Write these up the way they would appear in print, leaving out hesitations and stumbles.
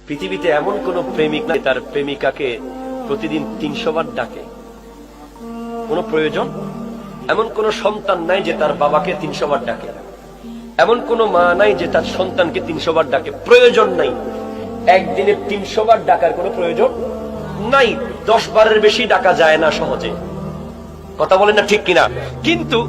পৃথিবীতে এমন কোন প্রেমিক নাই তার প্রেমিকাকে প্রতিদিন 300 বার ডাকে, কোন প্রয়োজন? এমন কোন সন্তান নাই যে তার বাবাকে 300 বার ডাকে, এমন কোন মা নাই যে তার সন্তানকে 300 বার ডাকে, প্রয়োজন নাই। একদিনে 300 বার ডাকার কোন প্রয়োজন নাই। 10 বারের বেশি ডাকা যায় না সহজে, কথা বলেন না ঠিক কিনা? কিন্তু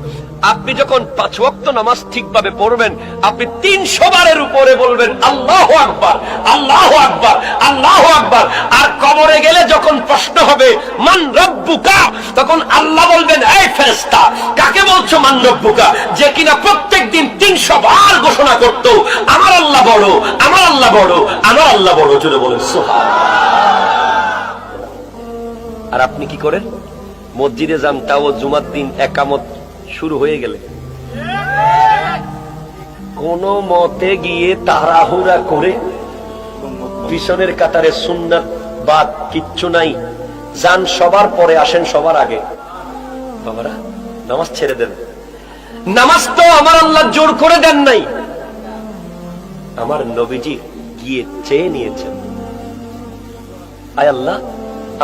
আপনি যখন 5 ওয়াক্ত নামাজ ঠিকভাবে পড়বেন, আপনি 300 বারের উপরে বলবেন আল্লাহু আকবার, আল্লাহু আকবার, আল্লাহু আকবার। আর কবরে গেলে যখন প্রশ্ন হবে মান রব্বুকা, তখন আল্লাহ বলবেন এই ফেরেশতা, কাকে বলছো মান রব্বুকা? যে কিনা প্রত্যেকদিন 300 বার ঘোষণা করত আমার আল্লাহ বড়, আমার আল্লাহ বড়, আমার আল্লাহ বড়। জোরে বলেন সুবহানাল্লাহ। আর আপনি কি করেন? মসজিদে যান, তাও জুমার দিন একামত শুরু হয়ে গেলে কোন মতে গিয়ে তাড়াহুড়া করে পিছনের কাতারে সুন্নাত বাদ কিচ্ছু নাই, যান সবার পরে, আসেন সবার আগে। বাবারা, নামাজ ছেড়ে দেন। নামাজ তো আমার আল্লাহ জোর করে দেন নাই, আমার নবীজি গিয়ে চেয়ে নিয়েছেন। আয় আল্লাহ,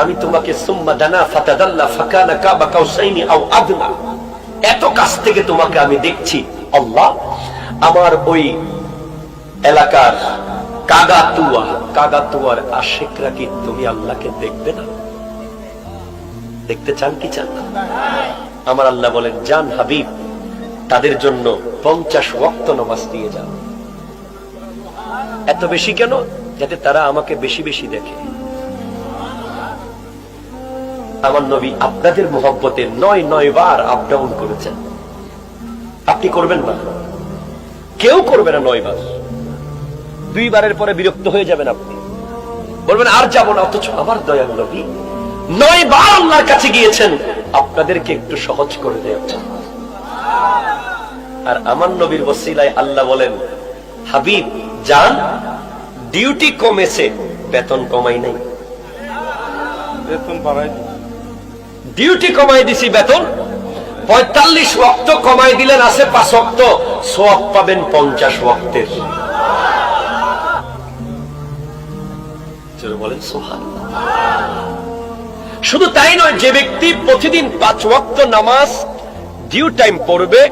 আমি তোমাকে সুম্মা দানা ফাতাদাল্লা ফাকানা কাবা কাউসাইনি আও আদনা, এত কাছ থেকে তোমাকে আমি দেখছি। আল্লাহ, আমার ওই এলাকার কাগাতুয়ার আশিকরা কি তুমি আল্লাহকে দেখবে না? দেখতে চান কি চান না? আমার আল্লাহ বলেন, জান হাবিব, তাদের জন্য 50 ওয়াক্ত নামাজ দিয়ে যান। এত বেশি কেন? যাতে তারা আমাকে বেশি বেশি দেখে। আমার নবী আপনাদের মোহব্বতে 9 বার আপ ডাউন করেছেন। আপনি করবেন না, কেউ করবে না 9 বার। 2 বারের পরে বিরক্ত হয়ে যাবেন, আপনি বলবেন আর যাব না। অথচ আমার দয়াল নবী 9 বার আল্লাহর কাছে গিয়েছেন আপনাদেরকে একটু সহজ করে দেওয়ার জন্য। আর আমার নবীর ওসিলায় আল্লাহ বলেন, হাবিব জান, ডিউটি কমেছে, বেতন কমাই নাই। বেতন বাড়াই, ডিউটি কমাই দিছি, বেতন 45 ওয়াক্ত কমাই দিলেন, আছে 5 ওয়াক্ত, সওয়াব পাবেন 50 ওয়াক্তের। বলেন সুবহানাল্লাহ। শুধু তাই নয়, যে ব্যক্তি প্রতিদিন 5 ওয়াক্ত নামাজ ডিউ টাইম পড়বে,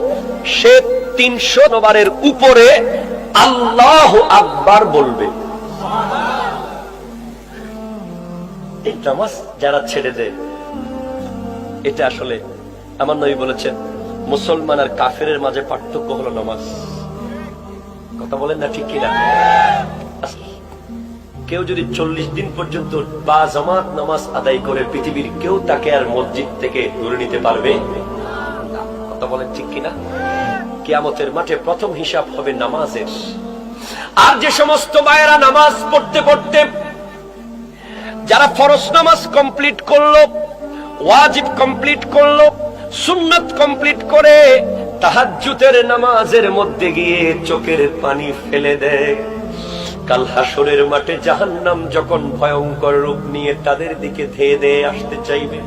সে 300 বারের উপরে আল্লাহু আকবার বলবে। এই নামাজ যারা ছেড়ে দেয়, এটা আসলে আমার নবী বলেছেন, মুসলমান আর কাফেরের মাঝে পার্থক্য হলো নামাজ। কথা বলেন না ঠিক কিনা? কেউ যদি 40 দিন পর্যন্ত বা জামাত নামাজ আদায় করে, পৃথিবীর কেউ তাকে আর মসজিদ থেকে ধরে নিতে পারবে না। কথা বলেন ঠিক কিনা? কিয়ামতের মাঠে প্রথম হিসাব হবে নামাজের। আর যে সমস্ত ভাইয়েরা নামাজ পড়তে পড়তে, যারা ফরজ নামাজ কমপ্লিট করলো, ওয়াজিব কমপ্লিট করলো, সুন্নাত কমপ্লিট করে তাহাজ্জুদের নামাজের মধ্যে গিয়ে চোখের পানি ফেলে দেয়, কাল হাসরের মাঠে জাহান্নাম যখন ভয়ঙ্কর রূপ নিয়ে তাদের দিকে ধেয়ে ধেয়ে আসতে চাইবে,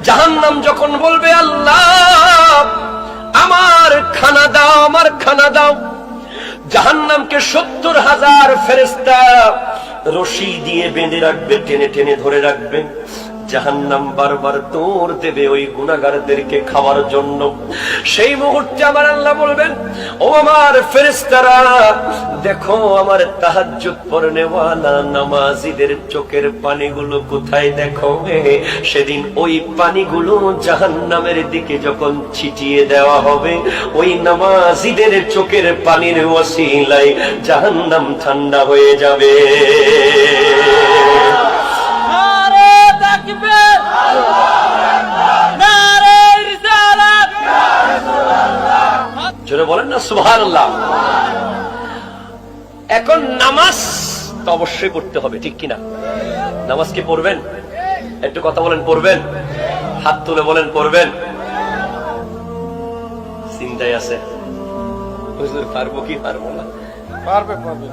জাহান্নাম যখন বলবে আল্লাহ আমার খানা দাও, আমার খানা দাও, জাহান্নামকে 70,000 ফেরেশতা রশি দিয়ে বেঁধে রাখবে, টেনে টেনে ধরে রাখবে। জাহান্নাম বারবার দৌড় দেবে ওই গুনাহগারদেরকে খাওয়ার জন্য। সেই মুহূর্তে আমার আল্লাহ বলবেন, ও আমার ফেরেশতারা, দেখো আমার তাহাজ্জুদ পড়নেওয়ালা নামাজীদের চোখের পানিগুলো কোথায়, দেখো। সেদিন ওই পানিগুলো জাহান্নামের দিকে যখন ছিটিয়ে দেওয়া হবে, ওই নামাজীদের চোখের পানির ওসিলায় জাহান্নাম ঠান্ডা হয়ে যাবে। বলেন না সুবহানাল্লাহ। এখন নামাজ তো অবশ্যই পড়তে হবে, ঠিক কিনা? নামাজ কি পড়বেন? একটু কথা বলেন, পড়বেন? হাত তুলে বলেন পড়বেন। চিন্তায় আছে হুজুর, পারবো কি পারবো না? পারবে পারবে।